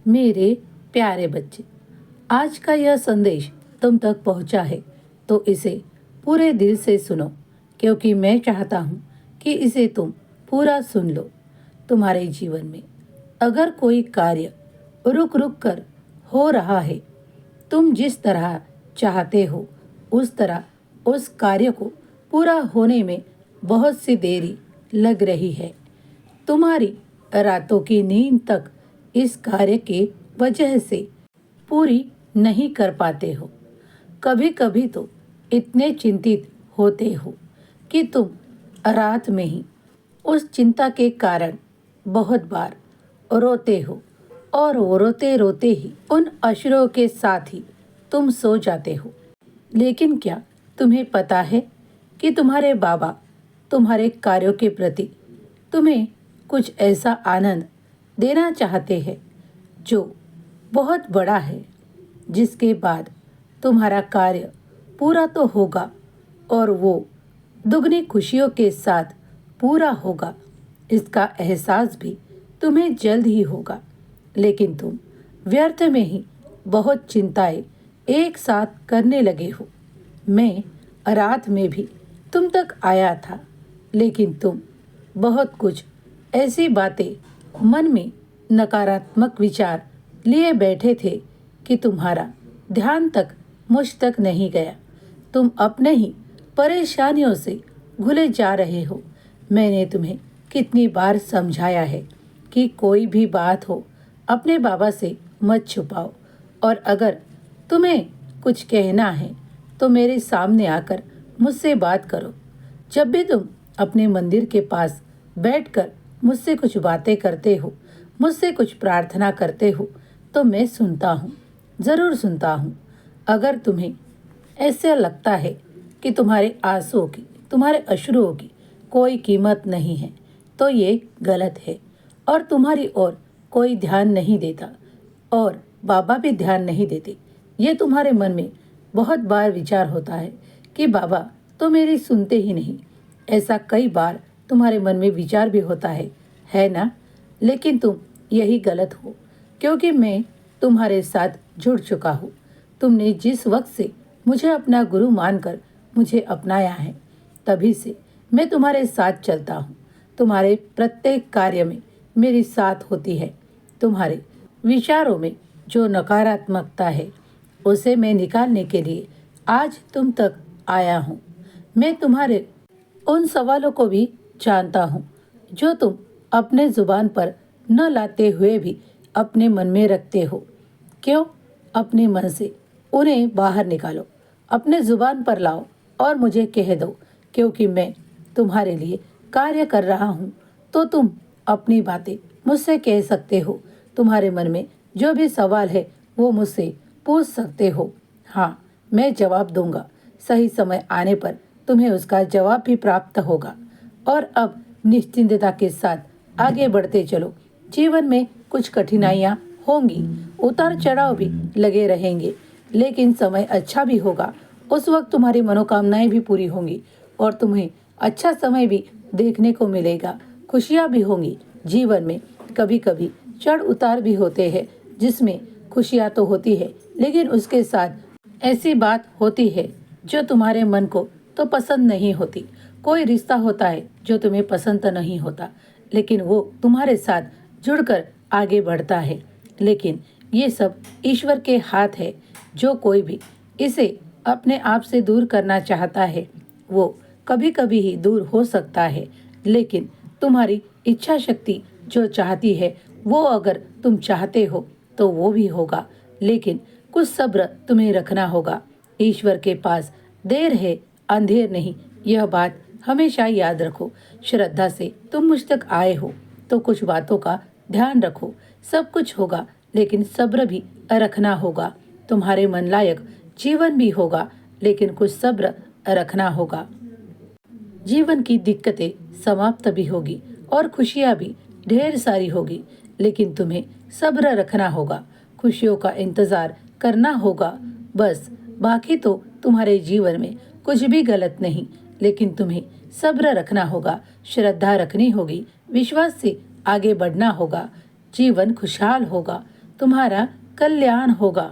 मेरे प्यारे बच्चे, आज का यह संदेश तुम तक पहुंचा है तो इसे पूरे दिल से सुनो, क्योंकि मैं चाहता हूं कि इसे तुम पूरा सुन लो। तुम्हारे जीवन में अगर कोई कार्य रुक रुक कर हो रहा है, तुम जिस तरह चाहते हो उस तरह उस कार्य को पूरा होने में बहुत सी देरी लग रही है, तुम्हारी रातों की नींद तक इस कार्य के वजह से पूरी नहीं कर पाते हो। कभी कभी तो इतने चिंतित होते हो कि तुम रात में ही उस चिंता के कारण बहुत बार रोते हो, और वो रोते रोते ही उन अश्रुओं के साथ ही तुम सो जाते हो। लेकिन क्या तुम्हें पता है कि तुम्हारे बाबा तुम्हारे कार्यों के प्रति तुम्हें कुछ ऐसा आनंद देना चाहते हैं जो बहुत बड़ा है, जिसके बाद तुम्हारा कार्य पूरा तो होगा और वो दुगनी खुशियों के साथ पूरा होगा। इसका एहसास भी तुम्हें जल्द ही होगा, लेकिन तुम व्यर्थ में ही बहुत चिंताएं एक साथ करने लगे हो। मैं रात में भी तुम तक आया था, लेकिन तुम बहुत कुछ ऐसी बातें मन में नकारात्मक विचार लिए बैठे थे कि तुम्हारा ध्यान तक मुझ तक नहीं गया। तुम अपने ही परेशानियों से घुले जा रहे हो। मैंने तुम्हें कितनी बार समझाया है कि कोई भी बात हो अपने बाबा से मत छुपाओ, और अगर तुम्हें कुछ कहना है तो मेरे सामने आकर मुझसे बात करो। जब भी तुम अपने मंदिर के पास बैठकर मुझसे कुछ बातें करते हो, मुझसे कुछ प्रार्थना करते हो, तो मैं सुनता हूँ, ज़रूर सुनता हूँ। अगर तुम्हें ऐसा लगता है कि तुम्हारे आंसुओं की, तुम्हारे अश्रुओं की कोई कीमत नहीं है, तो ये गलत है और तुम्हारी ओर कोई ध्यान नहीं देता और बाबा भी ध्यान नहीं देते। ये तुम्हारे मन में बहुत बार विचार होता है कि बाबा तो मेरी सुनते ही नहीं। ऐसा कई बार तुम्हारे मन में विचार भी होता है ना? लेकिन तुम यही गलत हो, क्योंकि मैं तुम्हारे साथ जुड़ चुका हूँ। तुमने जिस वक्त से मुझे अपना गुरु मानकर मुझे अपनाया है, तभी से मैं तुम्हारे साथ चलता हूँ। तुम्हारे प्रत्येक कार्य में मेरी साथ होती है। तुम्हारे विचारों में जो नकारात्मकता है उसे मैं निकालने के लिए आज तुम तक आया हूँ। मैं तुम्हारे उन सवालों को भी जानता हूँ जो तुम अपने जुबान पर न लाते हुए भी अपने मन में रखते हो। क्यों? अपने मन से उन्हें बाहर निकालो, अपने जुबान पर लाओ और मुझे कह दो, क्योंकि मैं तुम्हारे लिए कार्य कर रहा हूँ। तो तुम अपनी बातें मुझसे कह सकते हो। तुम्हारे मन में जो भी सवाल है वो मुझसे पूछ सकते हो। हाँ, मैं जवाब दूंगा। सही समय आने पर तुम्हें उसका जवाब भी प्राप्त होगा। और अब निश्चिंतता के साथ आगे बढ़ते चलो। जीवन में कुछ कठिनाइयाँ होंगी, उतार चढ़ाव भी लगे रहेंगे, लेकिन समय अच्छा भी होगा। उस वक्त तुम्हारी मनोकामनाएं भी पूरी होंगी और तुम्हें अच्छा समय भी देखने को मिलेगा। खुशियाँ भी होंगी। जीवन में कभी कभी चढ़ उतार भी होते हैं, जिसमें खुशियाँ तो होती है, लेकिन उसके साथ ऐसी बात होती है जो तुम्हारे मन को तो पसंद नहीं होती। कोई रिश्ता होता है जो तुम्हें पसंद तो नहीं होता, लेकिन वो तुम्हारे साथ जुड़कर आगे बढ़ता है। लेकिन ये सब ईश्वर के हाथ है। जो कोई भी इसे अपने आप से दूर करना चाहता है वो कभी कभी ही दूर हो सकता है, लेकिन तुम्हारी इच्छा शक्ति जो चाहती है वो अगर तुम चाहते हो तो वो भी होगा। लेकिन कुछ सब्र तुम्हें रखना होगा। ईश्वर के पास देर है, अंधेर नहीं। यह बात हमेशा याद रखो। श्रद्धा से तुम मुझ तक आए हो तो कुछ बातों का ध्यान रखो। सब कुछ होगा, लेकिन सब्र भी रखना होगा। तुम्हारे मन लायक जीवन भी होगा, लेकिन कुछ सब्र रखना होगा। जीवन की दिक्कतें समाप्त भी होगी और खुशियाँ भी ढेर सारी होगी, लेकिन तुम्हें सब्र रखना होगा। खुशियों का इंतजार करना होगा बस। बाकी तो तुम्हारे जीवन में कुछ भी गलत नहीं, लेकिन तुम्हें सब्र रखना होगा, श्रद्धा रखनी होगी, विश्वास से आगे बढ़ना होगा। जीवन खुशहाल होगा। तुम्हारा कल्याण होगा।